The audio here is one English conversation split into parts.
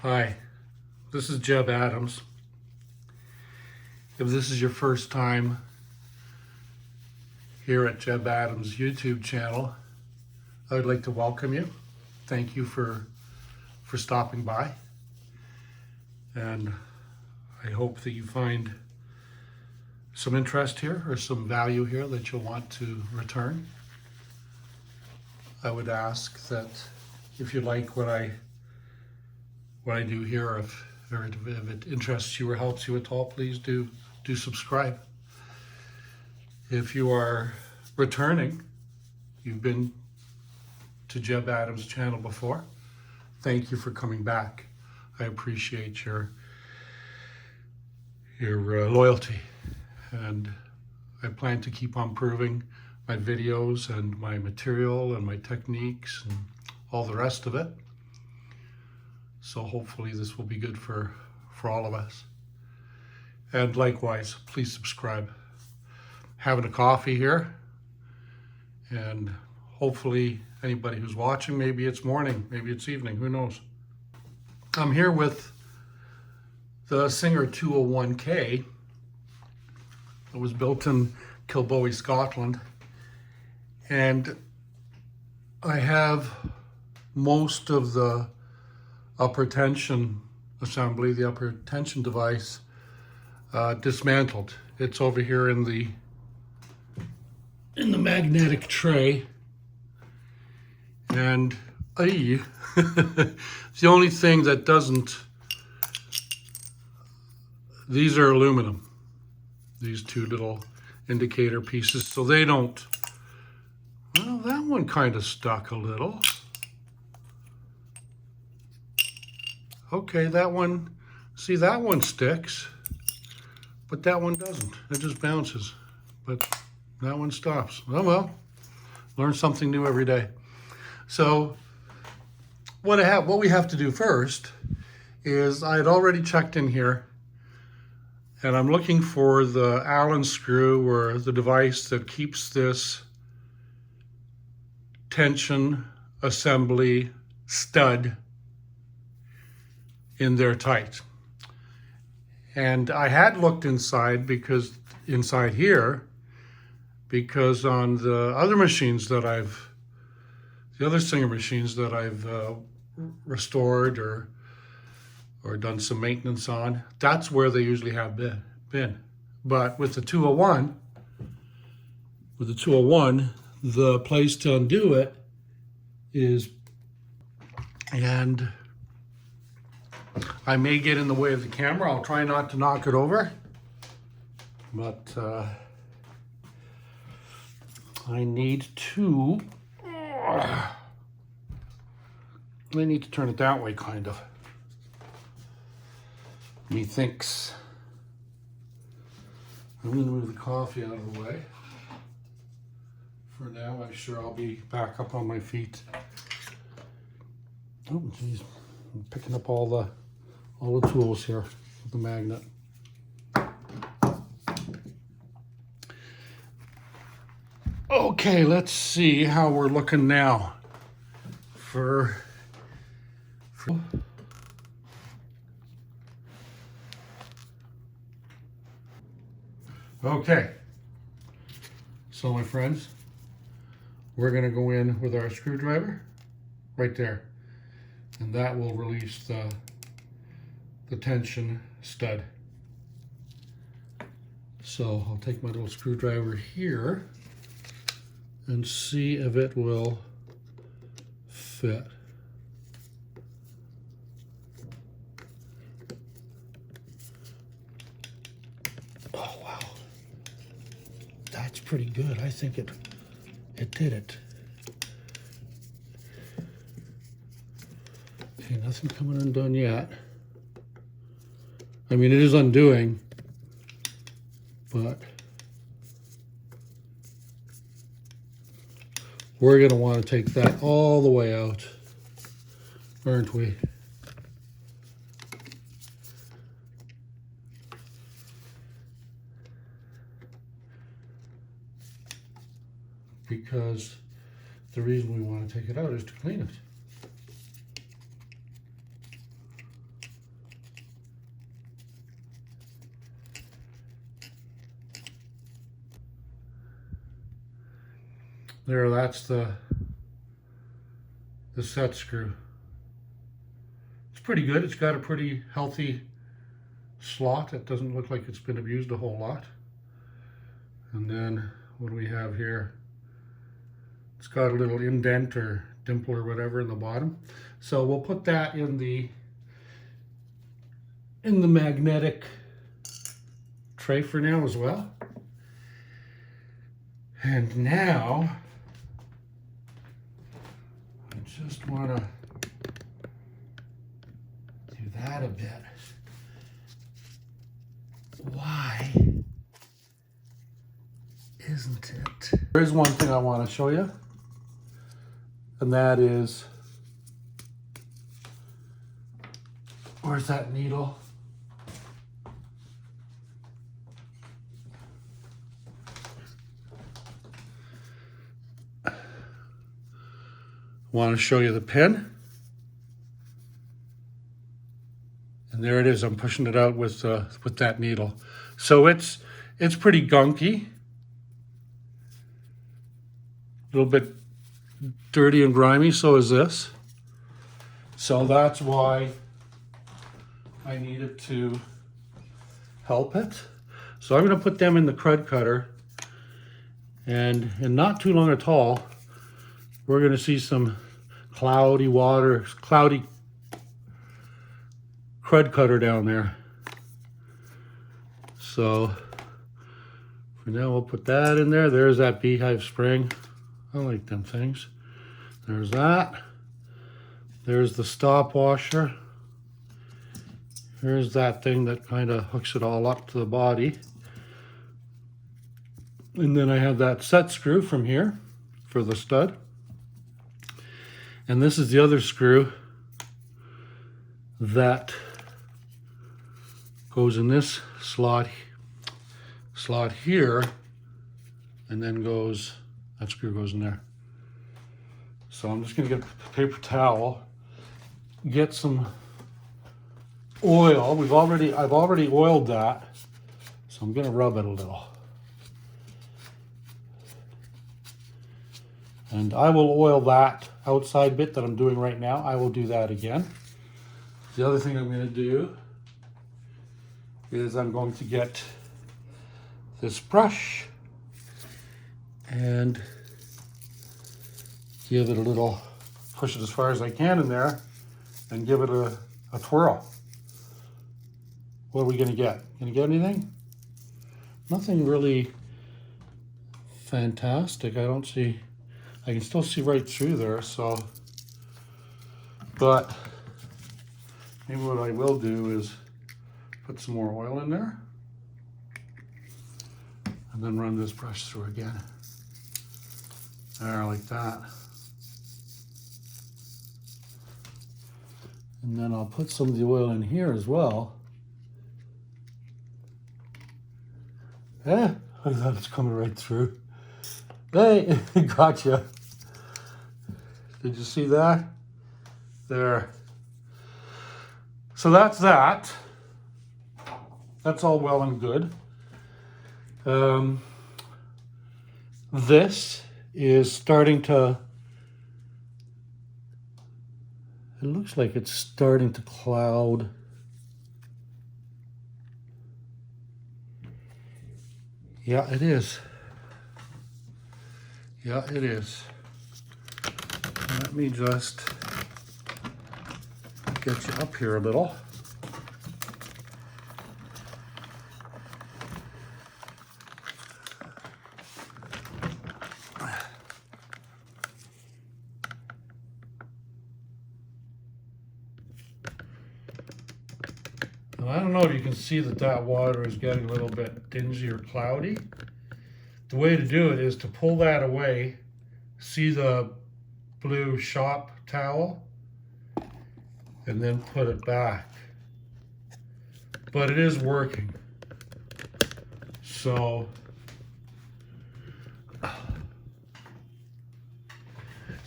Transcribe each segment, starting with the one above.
Hi, this is Jebb Adams. If this is your first time here at Jebb Adams' YouTube channel, I would like to welcome you. Thank you for stopping by. And I hope that you find some interest here or some value here that you'll want to return. I would ask that if you like what I do here, or if it interests you or helps you at all, please do subscribe. If you are returning, you've been to Jebb Adams' channel before, thank you for coming back. I appreciate your loyalty, and I plan to keep on improving my videos and my material and my techniques and all the rest of it. So hopefully this will be good for all of us. And likewise, please subscribe. Having a coffee here, and hopefully anybody who's watching, maybe it's morning, maybe it's evening, who knows. I'm here with the Singer 201K. It was built in Kilbowie, Scotland. And I have most of the upper tension assembly, the upper tension device, dismantled. It's over here in the magnetic tray. And the only thing that doesn't, these are aluminum, these two little indicator pieces, so they don't, well, that one kind of stuck a little. Okay, that one, see, that one sticks, but that one doesn't. It just bounces, but that one stops. Oh well, learn something new every day. So what we have to do first is, I had already checked in here, and I'm looking for the Allen screw, or the device that keeps this tension assembly stud in there tight. And I had looked inside here, because on the other machines that the other Singer machines that I've restored or done some maintenance on, that's where they usually have been. But with the 201, the place to undo it is, and I may get in the way of the camera. I'll try not to knock it over, but I need to turn it that way, kind of. Methinks. I'm going to move the coffee out of the way. For now, I'm sure I'll be back up on my feet. Oh, geez. I'm picking up all the tools here with the magnet. Okay, let's see how we're looking now for okay. So my friends, we're going to go in with our screwdriver right there, and that will release the tension stud. So I'll take my little screwdriver here and see if it will fit. Oh wow, that's pretty good. I think it did it. Okay, nothing coming undone yet. I mean, it is undoing, but we're going to want to take that all the way out, aren't we? Because the reason we want to take it out is to clean it. There, that's the set screw. It's pretty good. It's got a pretty healthy slot. It doesn't look like it's been abused a whole lot. And then what do we have here? It's got a little indent or dimple or whatever in the bottom. So we'll put that in the magnetic tray for now as well. And now I just want to do that a bit. Why isn't it? There is one thing I want to show you, and that is, where's that needle? I want to show you the pin. And there it is. I'm pushing it out with that needle. So it's pretty gunky. A little bit dirty and grimy, so is this. So that's why I needed to help it. So I'm going to put them in the crud cutter, and in not too long at all, we're going to see some cloudy crud cutter down there. So for now, we'll put that in there. There's that beehive spring. I like them things. There's that. There's the stop washer. Here's that thing that kind of hooks it all up to the body. And then I have that set screw from here for the stud. And this is the other screw that goes in this slot here, and then that screw goes in there. So I'm just gonna get a paper towel, get some oil. I've already oiled that, so I'm gonna rub it a little. And I will oil that outside bit that I'm doing right now. I will do that again. The other thing I'm going to do is I'm going to get this brush and give it a little, push it as far as I can in there and give it a twirl. What are we going to get? Going to get anything? Nothing really fantastic. I don't see. I can still see right through there, so, but maybe what I will do is put some more oil in there and then run this brush through again. There, like that. And then I'll put some of the oil in here as well. I thought it's coming right through. Hey, gotcha. Did you see that? There. So that's that. That's all well and good. This is starting to, it looks like it's starting to cloud. Yeah, it is. Yeah, it is. Let me just get you up here a little. And I don't know if you can see that water is getting a little bit dingy or cloudy. The way to do it is to pull that away, see the blue shop towel, and then put it back. But it is working. So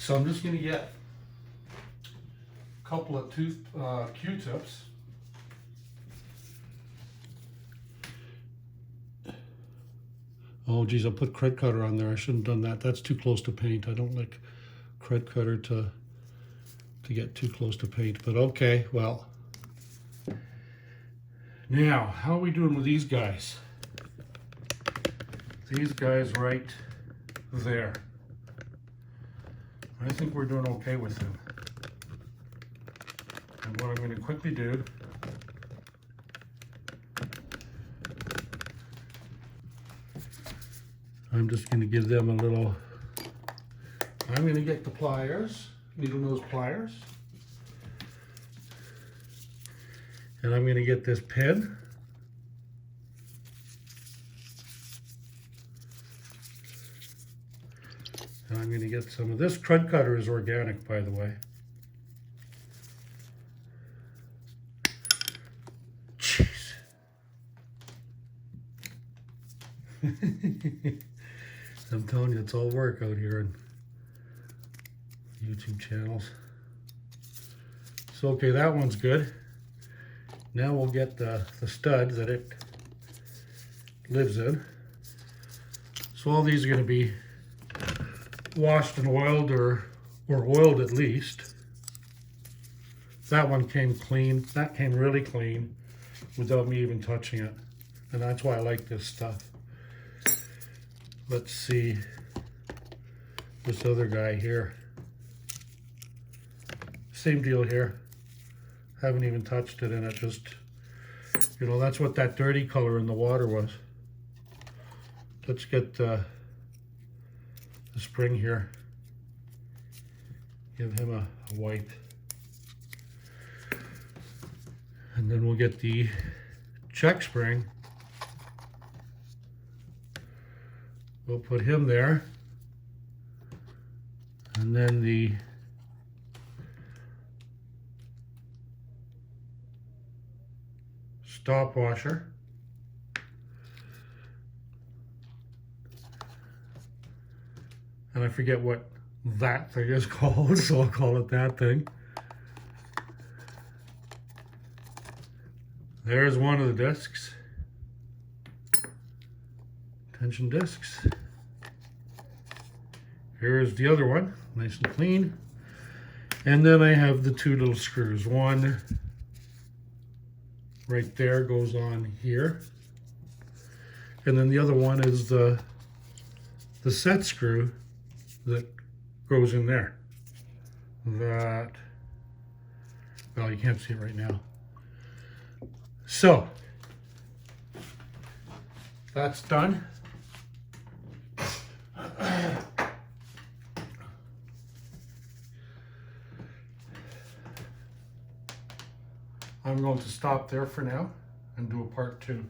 I'm just going to get a couple of Q-tips. Oh geez, I put cred cutter on there. I shouldn't have done that. That's too close to paint. I don't like cred cutter to get too close to paint, but okay, well. Now, how are we doing with these guys? These guys right there. I think we're doing okay with them. And what I'm going to quickly do, I'm just going to give them a little, I'm going to get the pliers, needle nose pliers. And I'm going to get this pen. And I'm going to get some of this. Crud cutter is organic, by the way. Jeez. I'm telling you, it's all work out here on YouTube channels. So, okay, that one's good. Now we'll get the stud that it lives in. So all these are going to be washed and oiled, or oiled at least. That one came clean. That came really clean without me even touching it. And that's why I like this stuff. Let's see this other guy here. Same deal here. Haven't even touched it, and it just, you know, that's what that dirty color in the water was. Let's get the spring here. Give him a white. And then we'll get the check spring. We'll put him there. And then the stop washer. And I forget what that thing is called, so I'll call it that thing. There's one of the discs. Tension discs. Here's the other one, nice and clean. And then I have the two little screws. One right there goes on here. And then the other one is the set screw that goes in there. That, well, you can't see it right now. So, that's done. I'm going to stop there for now and do a part 2.